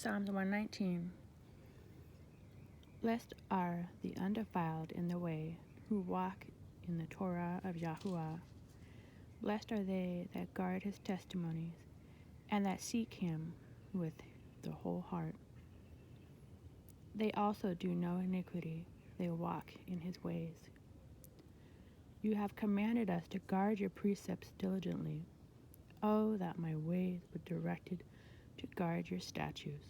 Psalms 119. Blessed are the undefiled in the way, who walk in the Torah of Yahuah. Blessed are they that guard his testimonies, and that seek him with the whole heart. They also do no iniquity, they walk in his ways. You have commanded us to guard your precepts diligently. Oh, that my ways were directed to guard your statutes.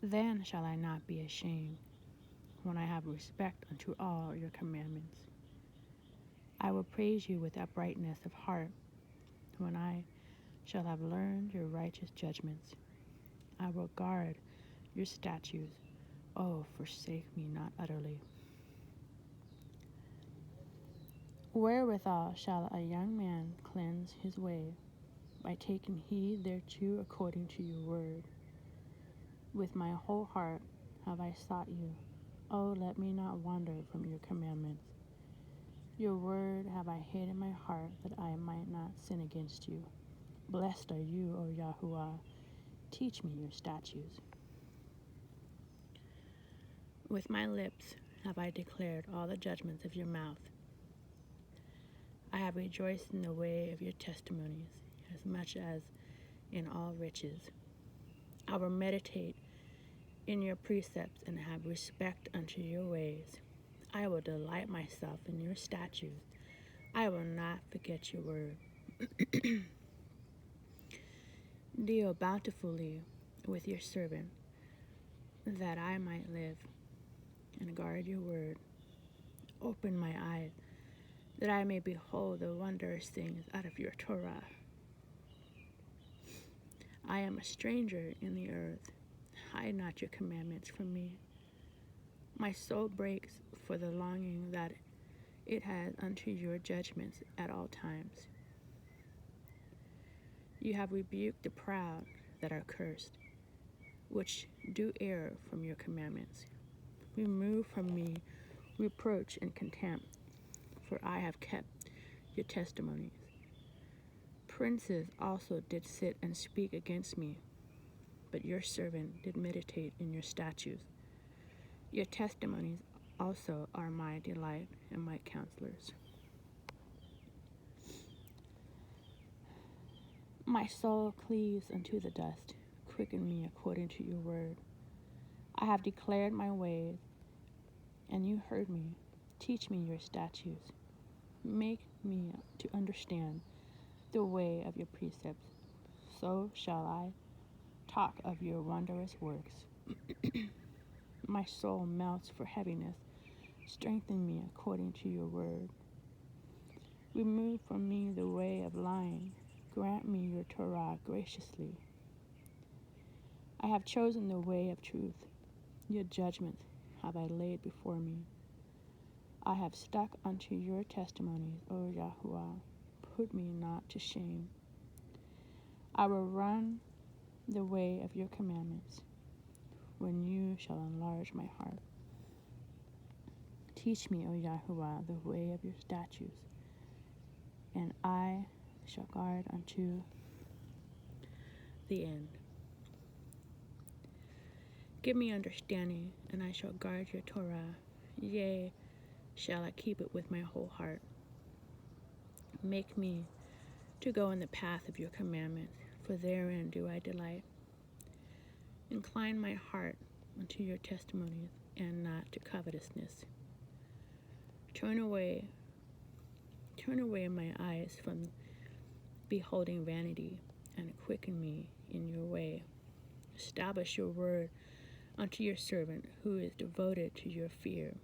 Then shall I not be ashamed, when I have respect unto all your commandments. I will praise you with uprightness of heart, when I shall have learned your righteous judgments. I will guard your statutes. Oh, forsake me not utterly. Wherewithal shall a young man cleanse his way? By taking heed thereto according to your word. With my whole heart have I sought you. Oh, let me not wander from your commandments. Your word have I hid in my heart, that I might not sin against you. Blessed are you, O Yahuah. Teach me your statutes. With my lips have I declared all the judgments of your mouth. I have rejoiced in the way of your testimonies, as much as in all riches. I will meditate in your precepts and have respect unto your ways. I will delight myself in your statutes. I will not forget your word. Deal bountifully with your servant, that I might live, and guard your word. Open my eyes, that I may behold the wondrous things out of your Torah. I am a stranger in the earth. Hide not your commandments from me. My soul breaks for the longing that it has unto your judgments at all times. You have rebuked the proud that are cursed, which do err from your commandments. Remove from me reproach and contempt, for I have kept your testimonies. Princes also did sit and speak against me, but your servant did meditate in your statutes. Your testimonies also are my delight and my counselors. My soul cleaves unto the dust. Quicken me according to your word. I have declared my ways, and you heard me. Teach me your statutes. Make me to understand the way of your precepts. So shall I talk of your wondrous works. My soul melts for heaviness. Strengthen me according to your word. Remove from me the way of lying. Grant me your Torah graciously. I have chosen the way of truth. Your judgments have I laid before me. I have stuck unto your testimonies, O Yahuah. Put me not to shame. I will run the way of your commandments, when you shall enlarge my heart. Teach me, O Yahuah, the way of your statutes, and I shall guard unto the end. Give me understanding, and I shall guard your Torah. Yea, shall I keep it with my whole heart. Make me to go in the path of your commandments, for therein do I delight. Incline my heart unto your testimonies, and not to covetousness. Turn away my eyes from beholding vanity, and quicken me in your way. Establish your word unto your servant, who is devoted to your fear.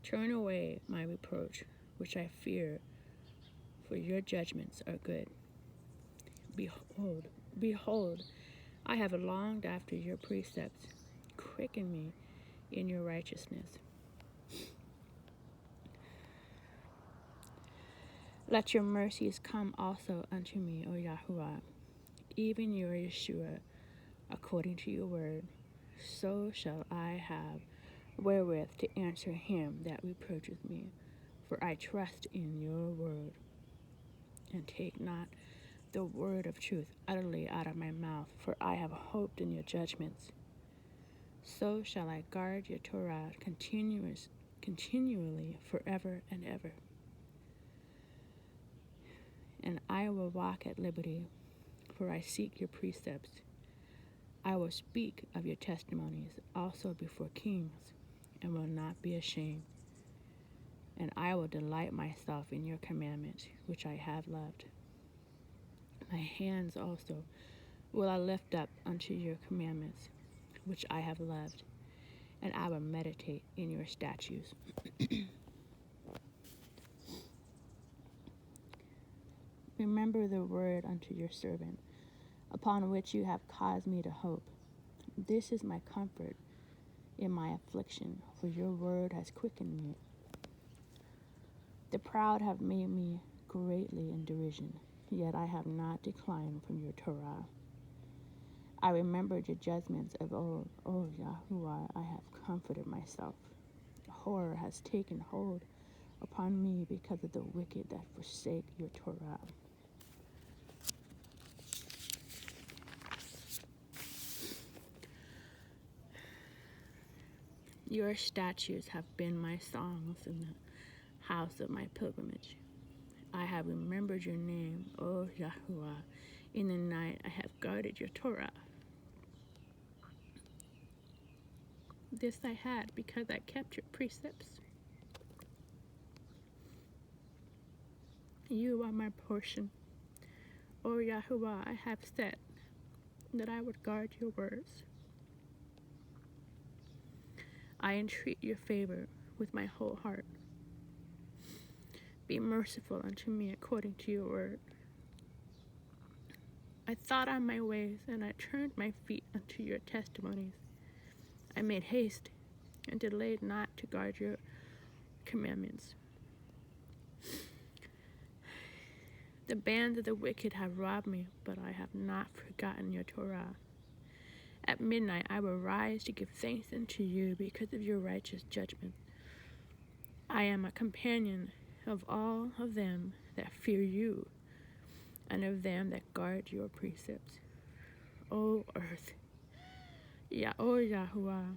Turn away my reproach, which I fear, for your judgments are good. Behold, I have longed after your precepts. Quicken me in your righteousness. Let your mercies come also unto me, O Yahuah, even your Yeshua, according to your word. So shall I have wherewith to answer him that reproacheth me, for I trust in your word, and take not the word of truth utterly out of my mouth, for I have hoped in your judgments. So shall I guard your Torah continually forever and ever. And I will walk at liberty, for I seek your precepts. I will speak of your testimonies also before kings, and will not be ashamed. And I will delight myself in your commandments, which I have loved. My hands also will I lift up unto your commandments, which I have loved, and I will meditate in your statutes. Remember the word unto your servant, upon which you have caused me to hope. This is my comfort in my affliction, for your word has quickened me. The proud have made me greatly in derision, yet I have not declined from your Torah. I remembered your judgments of old. O Yahuah, I have comforted myself. Horror has taken hold upon me because of the wicked that forsake your Torah. Your statutes have been my songs in the house of my pilgrimage. I have remembered your name, O Yahuah. In the night I have guarded your Torah. This I had because I kept your precepts. You are my portion. O Yahuah, I have said that I would guard your words. I entreat your favor with my whole heart. Be merciful unto me according to your word. I thought on my ways, and I turned my feet unto your testimonies. I made haste and delayed not to guard your commandments. The bands of the wicked have robbed me, but I have not forgotten your Torah. At midnight I will rise to give thanks unto you because of your righteous judgment. I am a companion of all of them that fear you, and of them that guard your precepts. O earth, O Yahuah,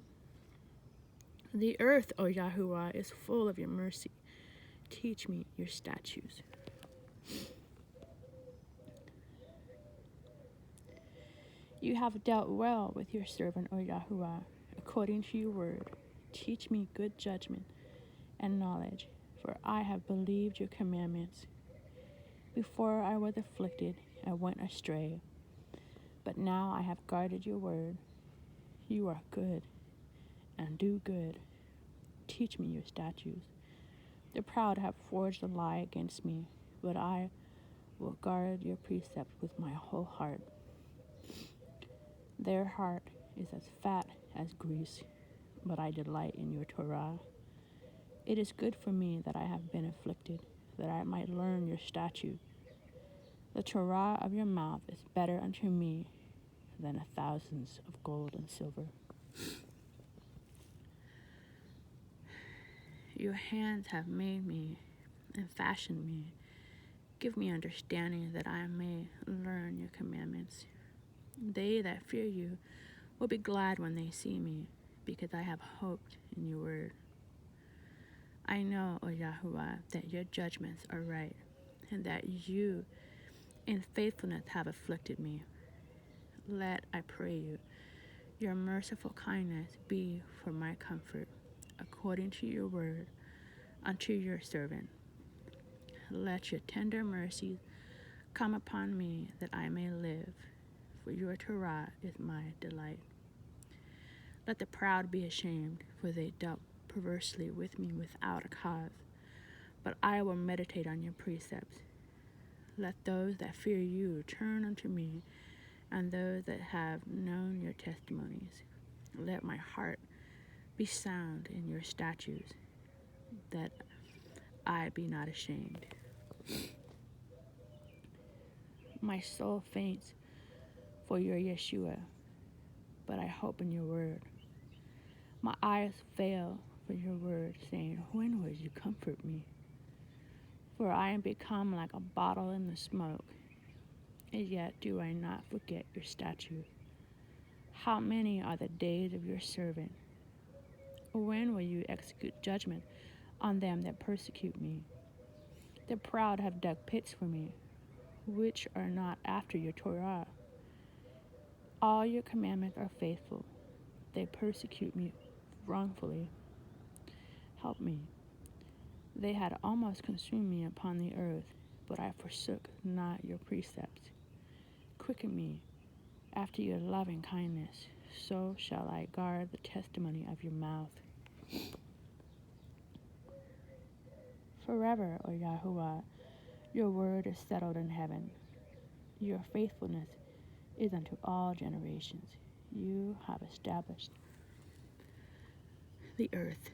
the earth, O Yahuah, is full of your mercy. Teach me your statutes. You have dealt well with your servant, O Yahuah, according to your word. Teach me good judgment and knowledge, for I have believed your commandments. Before I was afflicted, I went astray, but now I have guarded your word. You are good and do good. Teach me your statutes. The proud have forged a lie against me, but I will guard your precepts with my whole heart. Their heart is as fat as grease, but I delight in your Torah. It is good for me that I have been afflicted, that I might learn your statute. The Torah of your mouth is better unto me than 1,000 of gold and silver. Your hands have made me and fashioned me. Give me understanding that I may learn your commandments. They that fear you will be glad when they see me, because I have hoped in your word. I know, O Yahuah, that your judgments are right, and that you in faithfulness have afflicted me. Let, I pray you, your merciful kindness be for my comfort, according to your word, unto your servant. Let your tender mercies come upon me, that I may live, for your Torah is my delight. Let the proud be ashamed, for they dealt perversely with me without a cause, but I will meditate on your precepts. Let those that fear you turn unto me, and those that have known your testimonies. Let my heart be sound in your statutes, that I be not ashamed. My soul faints for your Yeshua, but I hope in your word. My eyes fail for your word, saying, when will you comfort me? For I am become like a bottle in the smoke. and yet do I not forget your statutes. How many are the days of your servant? When will you execute judgment on them that persecute me? The proud have dug pits for me, which are not after your Torah. All your commandments are faithful. They persecute me wrongfully. Help me. They had almost consumed me upon the earth, but I forsook not your precepts. Quicken me after your loving kindness, so shall I guard the testimony of your mouth. Forever, O Yahuah, your word is settled in heaven. Your faithfulness is unto all generations. You have established the earth,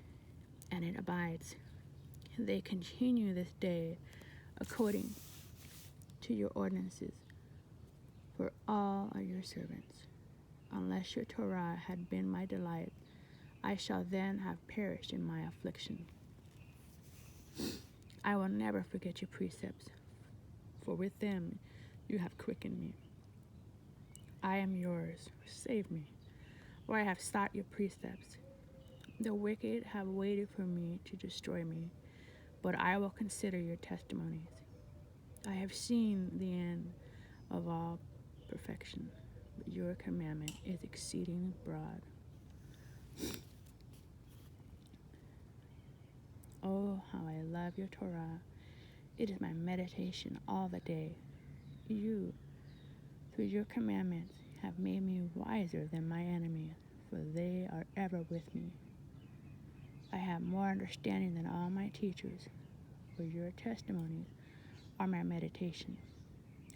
and it abides. They continue this day according to your ordinances for all are your servants. Unless your Torah had been my delight, I shall then have perished in my affliction. I will never forget your precepts, for with them you have quickened me. I am yours, save me, for I have sought your precepts. The wicked have waited for me to destroy me, but I will consider your testimonies. I have seen the end of all perfection, but your commandment is exceeding broad. Oh, how I love your Torah. It is my meditation all the day. You, through your commandments, have made me wiser than my enemies, for they are ever with me. I have more understanding than all my teachers, for your testimonies are my meditation.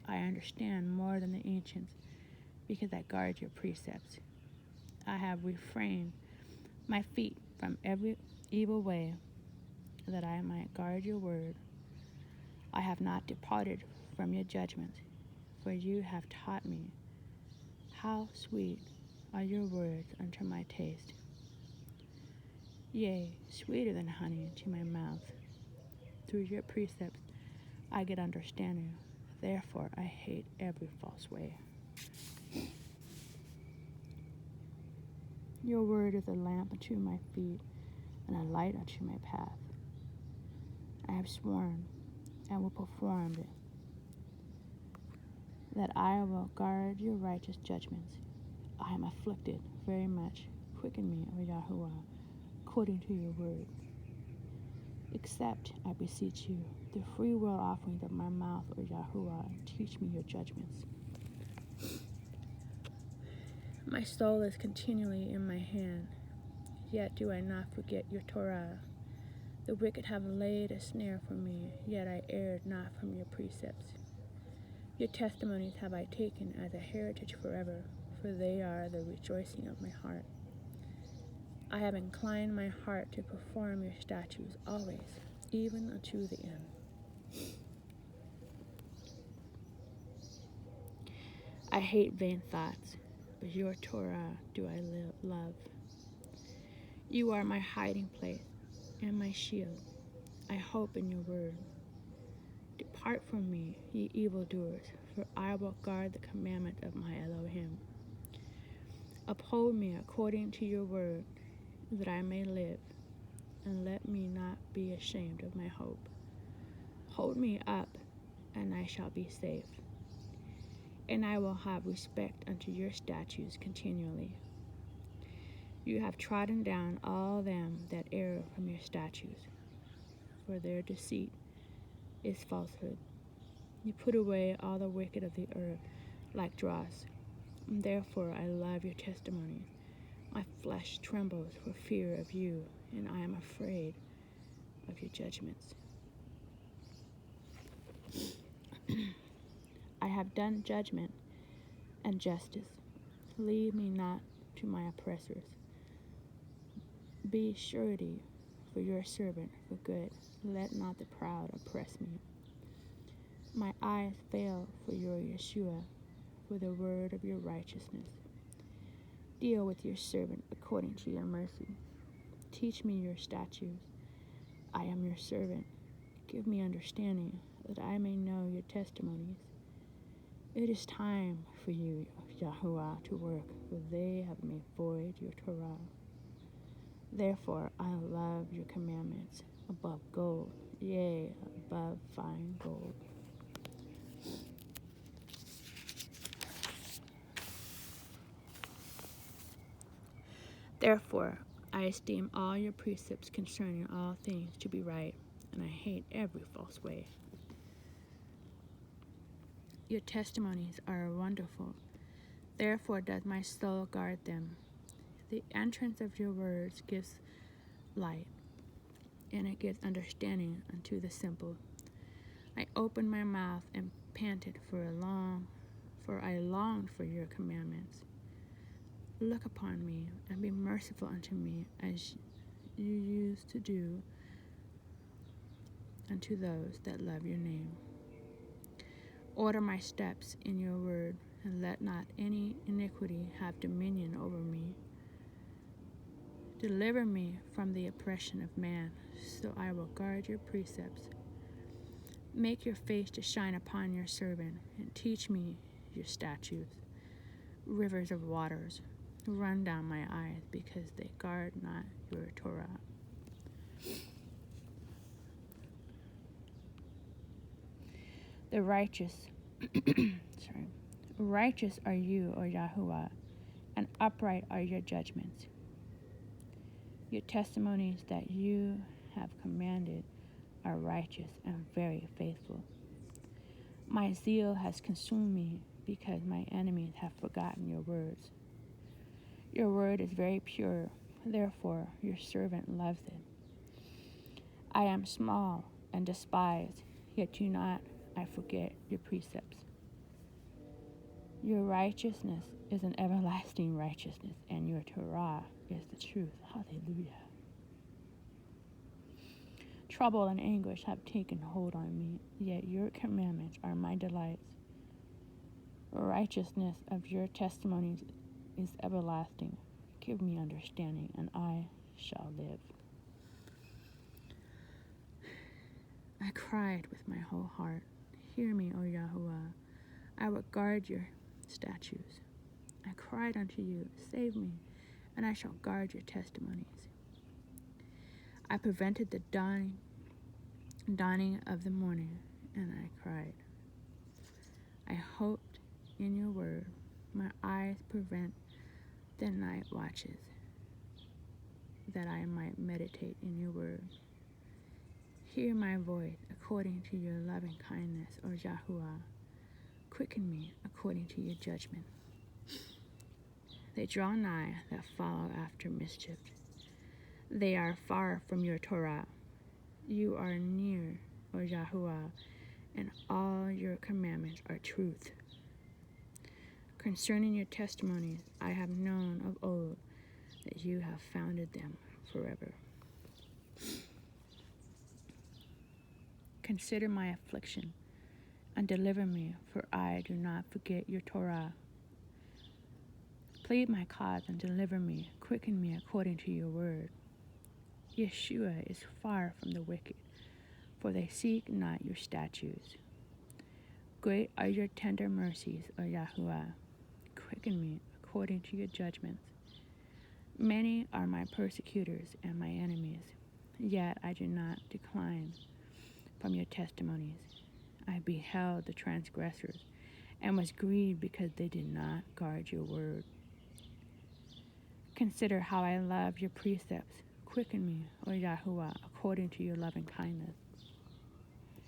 I understand more than the ancients, because I guard your precepts. I have refrained my feet from every evil way, that I might guard your word. I have not departed from your judgments, for you have taught me. How sweet are your words unto my taste. Yea, sweeter than honey to my mouth. Through your precepts I get understanding. Therefore I hate every false way. Your word is a lamp unto my feet, and a light unto my path. I have sworn, and will perform it, that I will guard your righteous judgments. I am afflicted very much. Quicken me, O Yahuah, according to your word. Accept, I beseech you, the free will offerings of my mouth, O Yahuah, and teach me your judgments. My soul is continually in my hand, yet do I not forget your Torah. The wicked have laid a snare for me, yet I erred not from your precepts. Your testimonies have I taken as a heritage forever, for they are the rejoicing of my heart. I have inclined my heart to perform your statutes always, even unto the end. I hate vain thoughts, but your Torah do I love. You are my hiding place and my shield. I hope in your word. Depart from me, ye evildoers, for I will guard the commandment of my Elohim. Uphold me according to your word, that I may live, and let me not be ashamed of my hope. Hold me up, and I shall be safe, and I will have respect unto your statutes continually. You have trodden down all them that err from your statutes, for their deceit is falsehood. You put away all the wicked of the earth like dross. Therefore I love your testimonies. My flesh trembles for fear of you, and I am afraid of your judgments. I have done judgment and justice. Leave me not to my oppressors. Be surety for your servant for good. Let not the proud oppress me. My eyes fail for your Yeshua, for the word of your righteousness. Deal with your servant according to your mercy. Teach me your statutes. I am your servant. Give me understanding, that I may know your testimonies. It is time for you, Yahuah, to work, for they have made void your Torah. Therefore I love your commandments above gold, yea, above fine gold. Therefore I esteem all your precepts concerning all things to be right, and I hate every false way. Your testimonies are wonderful, therefore does my soul guard them. The entrance of your words gives light, and it gives understanding unto the simple. I opened my mouth and panted for I longed for your commandments. Look upon me and be merciful unto me, as you used to do unto those that love your name. Order my steps in your word, and let not any iniquity have dominion over me. Deliver me from the oppression of man, so I will guard your precepts. Make your face to shine upon your servant, and teach me your statutes. Rivers of waters run down my eyes, because they guard not your Torah. The righteous, righteous are you, O Yahuah, and upright are your judgments. Your testimonies that you have commanded are righteous and very faithful. My zeal has consumed me, because my enemies have forgotten your words. Your word is very pure, therefore your servant loves it. I am small and despised, yet do not I forget your precepts. Your righteousness is an everlasting righteousness, and your Torah is the truth. Hallelujah. Trouble and anguish have taken hold on me, yet your commandments are my delights. Righteousness of your testimonies is everlasting. Give me understanding, and I shall live. I cried with my whole heart. Hear me, O Yahuah. I will guard your statutes. I cried unto you, save me, and I shall guard your testimonies. I prevented the dawning of the morning, and I cried. I hoped in your word. My eyes prevent the night watches, that I might meditate in your word. Hear my voice according to your loving kindness, O Yahuah. Quicken me according to your judgment. They draw nigh that follow after mischief. They are far from your Torah. You are near, O Yahuah, and all your commandments are truth. Concerning your testimonies, I have known of old that you have founded them forever. Consider my affliction and deliver me, for I do not forget your Torah. Plead my cause and deliver me. Quicken me according to your word. Yeshua is far from the wicked, for they seek not your statutes. Great are your tender mercies, O Yahuah. Quicken me according to your judgments. Many are my persecutors and my enemies, yet I do not decline from your testimonies. I beheld the transgressors and was grieved because they did not guard your word. Consider how I love your precepts. Quicken me, O Yahuah, according to your loving kindness.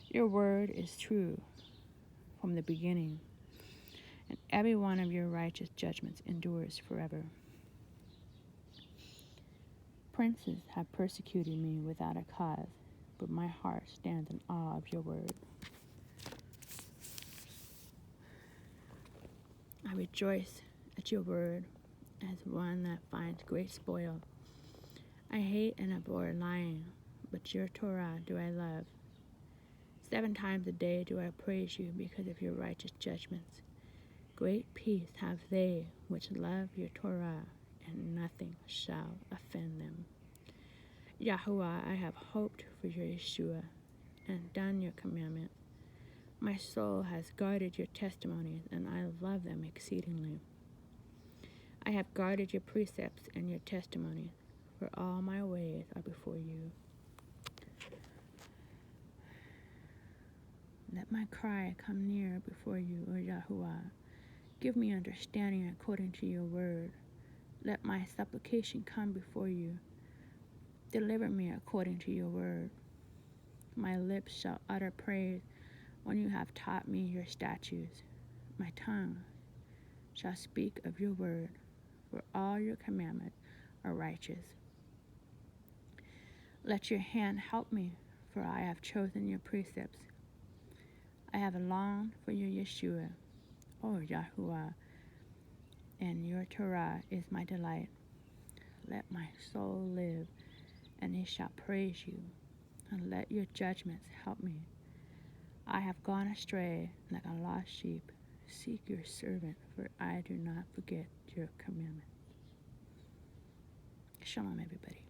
Your word is true from the beginning, and every one of your righteous judgments endures forever. Princes have persecuted me without a cause, but my heart stands in awe of your word. I rejoice at your word as one that finds great spoil. I hate and abhor lying, but your Torah do I love. 7 times a day do I praise you because of your righteous judgments. Great peace have they which love your Torah, and nothing shall offend them. Yahuah, I have hoped for your Yeshua, and done your commandments. My soul has guarded your testimonies, and I love them exceedingly. I have guarded your precepts and your testimonies, for all my ways are before you. Let my cry come near before you, O Yahuah. Give me understanding according to your word. Let my supplication come before you. Deliver me according to your word. My lips shall utter praise when you have taught me your statutes. My tongue shall speak of your word, for all your commandments are righteous. Let your hand help me, for I have chosen your precepts. I have longed for your Yeshua, O Yahuah, and your Torah is my delight. Let my soul live, and it shall praise you, and let your judgments help me. I have gone astray like a lost sheep. Seek your servant, for I do not forget your commandments. Shalom, everybody.